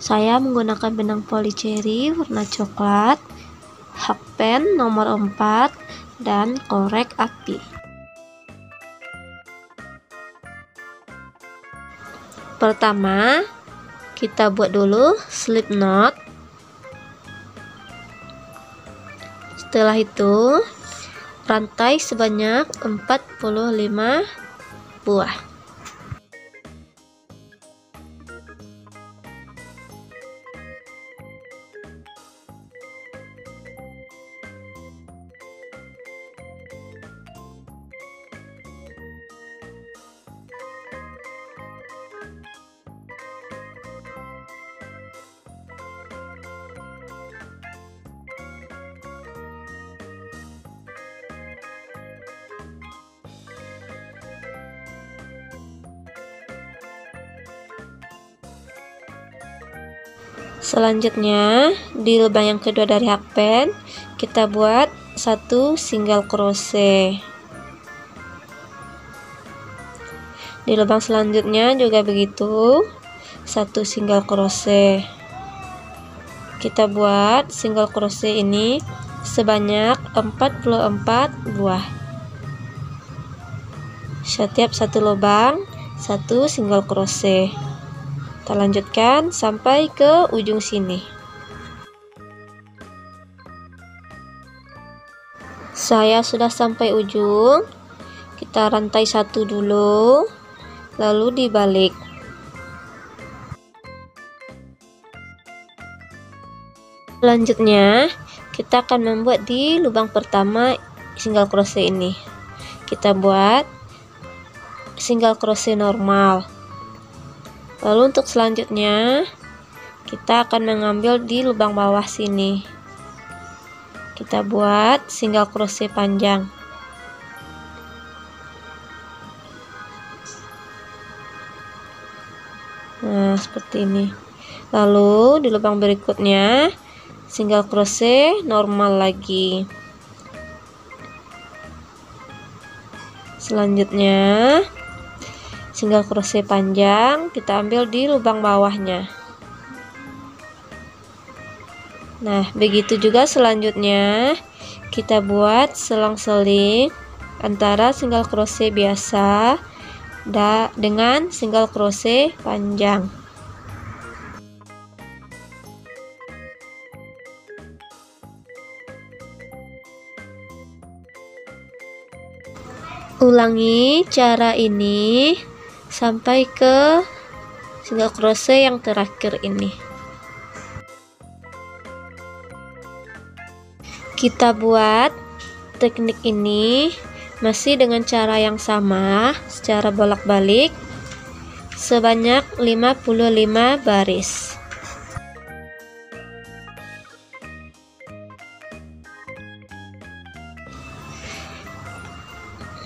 Saya menggunakan benang polycherry warna coklat, hakpen nomor 4, dan korek api. Pertama, kita buat dulu slip knot. Setelah itu, rantai sebanyak 45 buah. Selanjutnya, di lubang yang kedua dari hakpen, kita buat 1 single crochet. Di lubang selanjutnya juga begitu, 1 single crochet. Kita buat single crochet ini sebanyak 44 buah. Setiap satu lubang, 1 single crochet. Kita lanjutkan sampai ke ujung sini. Saya sudah sampai ujung. Kita rantai 1 dulu, lalu dibalik. Selanjutnya, kita akan membuat di lubang pertama single crochet ini. Kita buat single crochet normal. Lalu untuk selanjutnya, kita akan mengambil di lubang bawah sini. Kita buat single crochet panjang. Nah, seperti ini. Lalu di lubang berikutnya, single crochet normal lagi. Selanjutnya, single crochet panjang kita ambil di lubang bawahnya. Nah, begitu juga selanjutnya kita buat selang-seling antara single crochet biasa dengan single crochet panjang. Ulangi cara ini sampai ke single crochet yang terakhir ini. Kita buat teknik ini masih dengan cara yang sama, secara bolak-balik sebanyak 55 baris.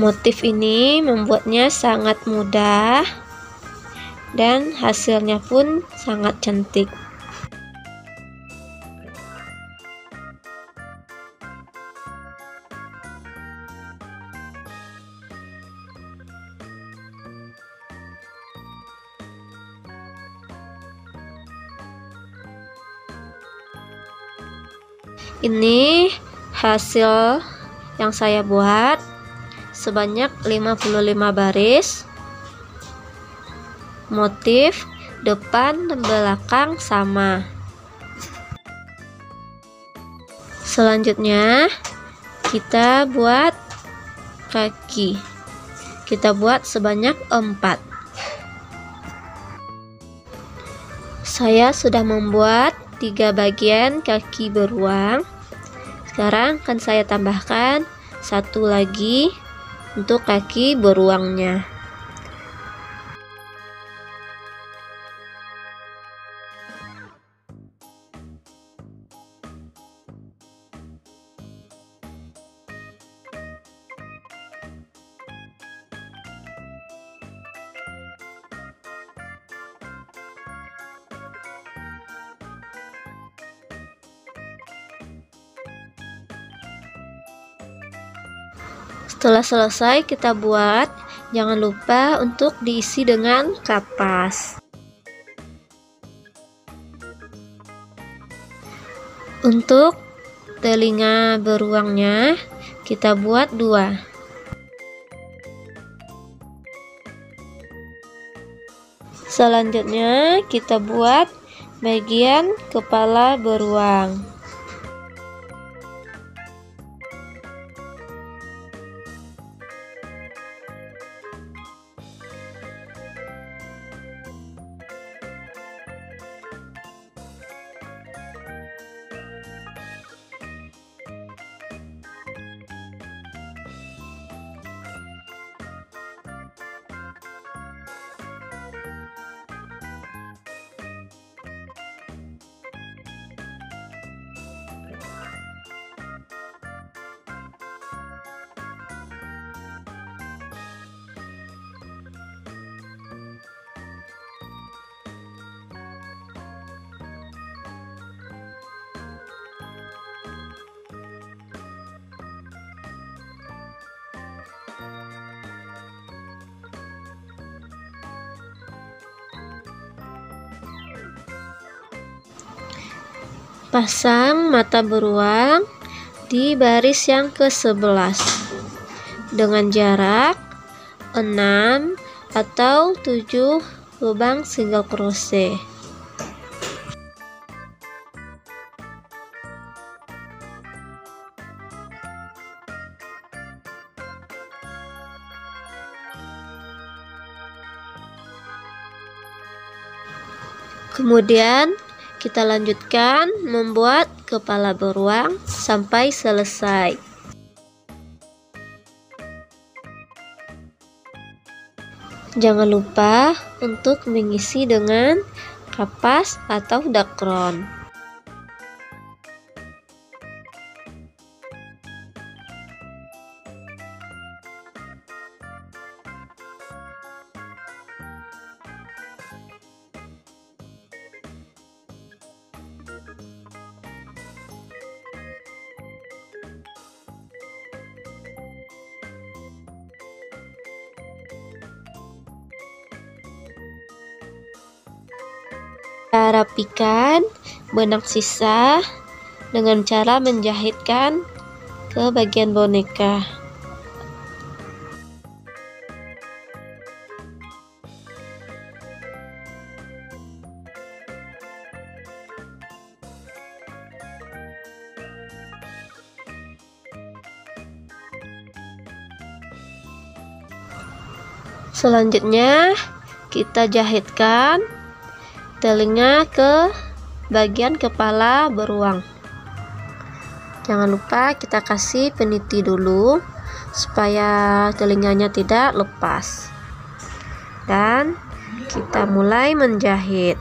Motif ini membuatnya sangat mudah dan hasilnya pun sangat cantik. Ini hasil yang saya buat sebanyak 55 baris. Motif depan dan belakang sama. Selanjutnya kita buat kaki. Kita buat sebanyak 4. Saya sudah membuat 3 bagian kaki beruang. Sekarang akan saya tambahkan 1 lagi untuk kaki beruangnya. Setelah selesai kita buat, jangan lupa untuk diisi dengan kapas. Untuk telinga beruangnya kita buat 2. Selanjutnya kita buat bagian kepala beruang. Pasang mata beruang di baris yang ke-11 dengan jarak 6 atau 7 lubang single crochet. Kemudian kita lanjutkan membuat kepala beruang sampai selesai. Jangan lupa untuk mengisi dengan kapas atau dakron. Kita rapikan benang sisa dengan cara menjahitkan ke bagian boneka. Selanjutnya kita jahitkan telinga ke bagian kepala beruang. Jangan lupa kita kasih peniti dulu supaya telinganya tidak lepas. Dan kita mulai menjahit.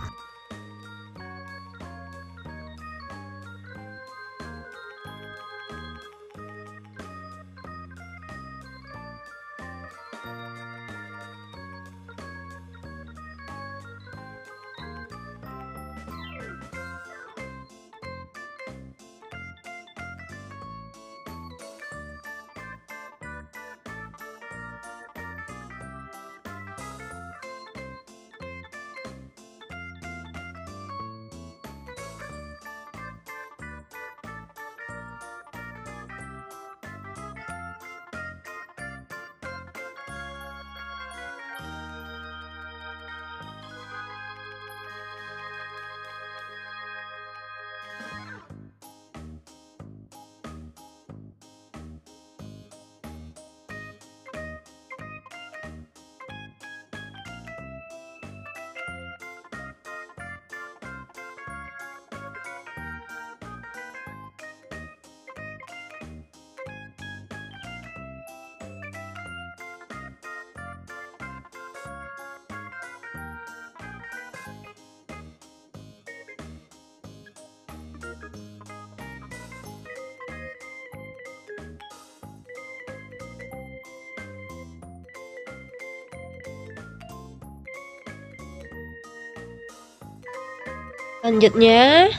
Selanjutnya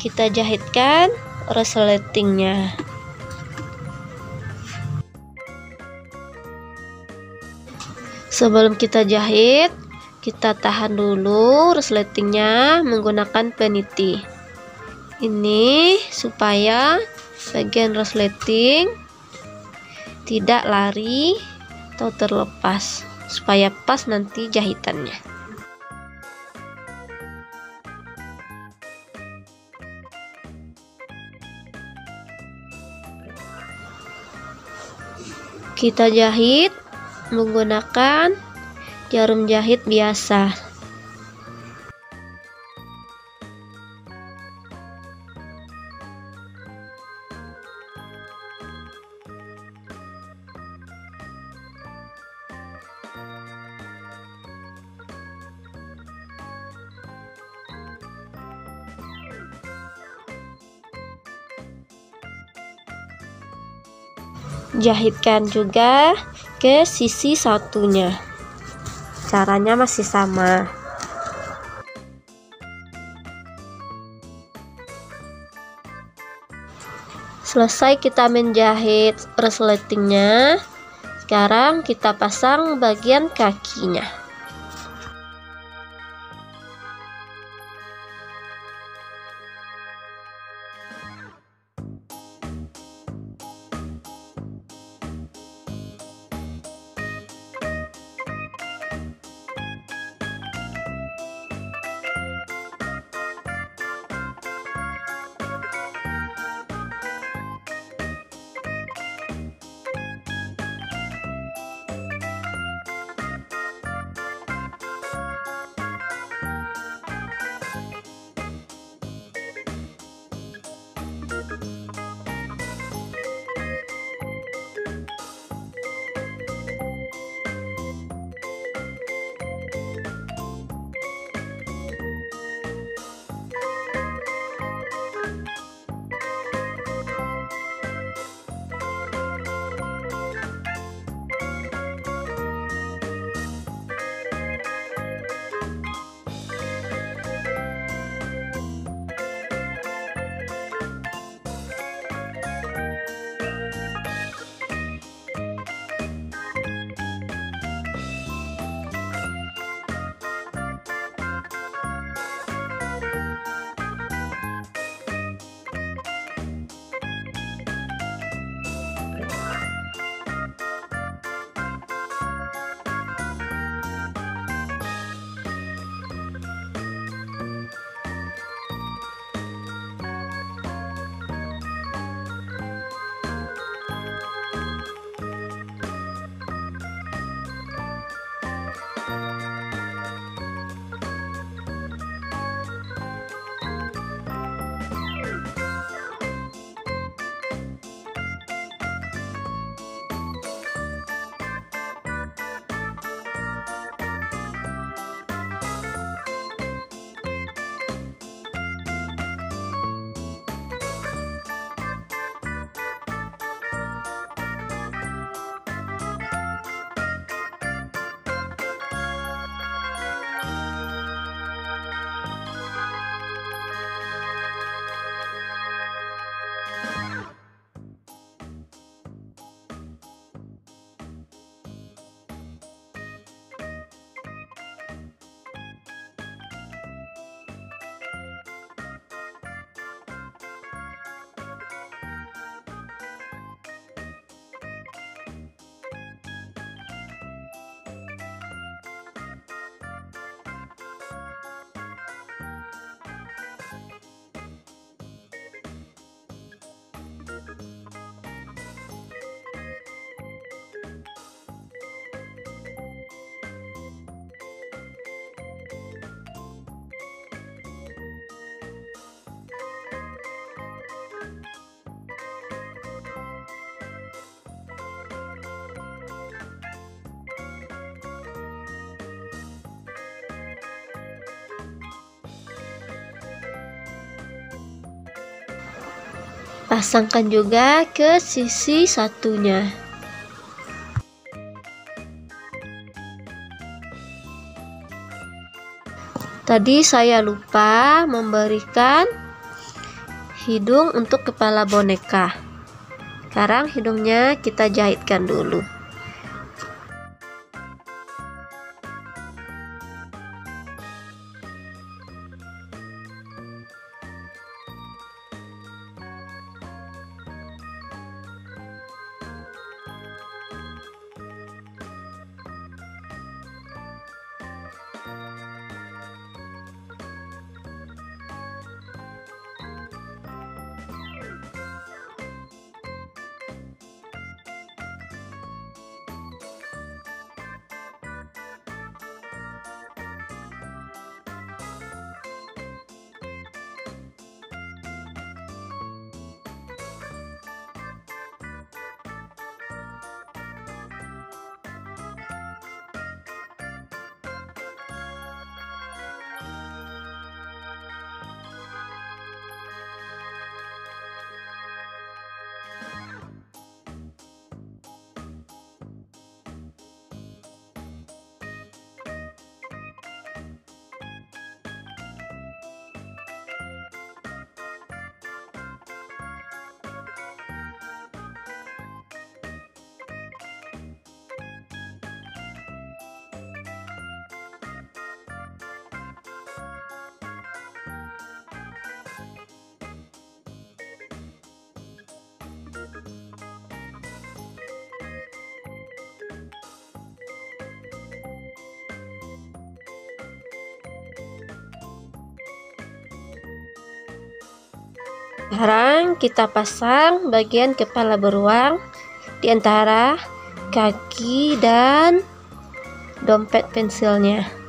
kita jahitkan resletingnya. Sebelum kita jahit, kita tahan dulu resletingnya menggunakan peniti. Ini supaya bagian resleting tidak lari atau terlepas, supaya pas nanti jahitannya. Kita jahit menggunakan jarum jahit biasa. Jahitkan juga ke sisi satunya. Caranya masih sama. Selesai kita menjahit resletingnya, sekarang kita pasang bagian kakinya. Pasangkan juga ke sisi satunya. Tadi saya lupa memberikan hidung untuk kepala boneka. Sekarang hidungnya kita jahitkan dulu. Sekarang kita pasang bagian kepala beruang di antara kaki dan dompet pensilnya.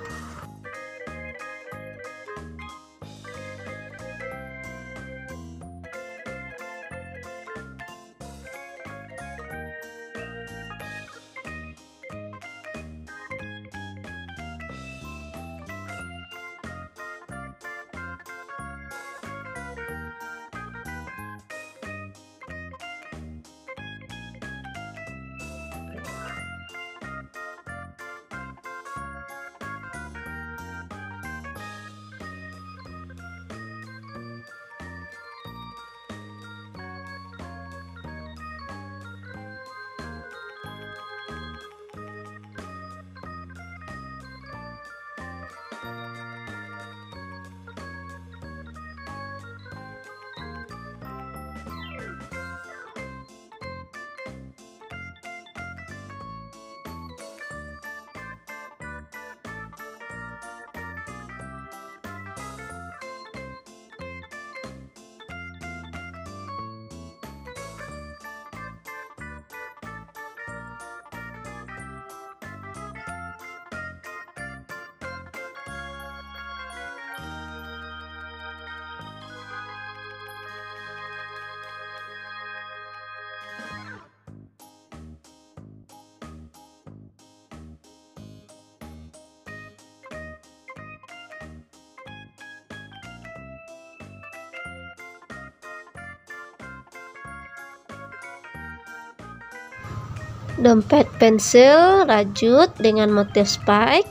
Dompet pensil rajut dengan motif spike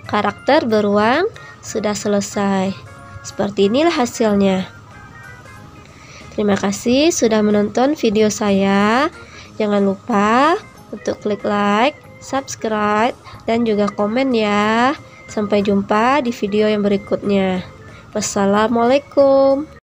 karakter beruang sudah selesai. Seperti inilah hasilnya. Terima kasih sudah menonton video saya. Jangan lupa untuk klik like, subscribe, dan juga komen ya. Sampai jumpa di video yang berikutnya. Wassalamualaikum.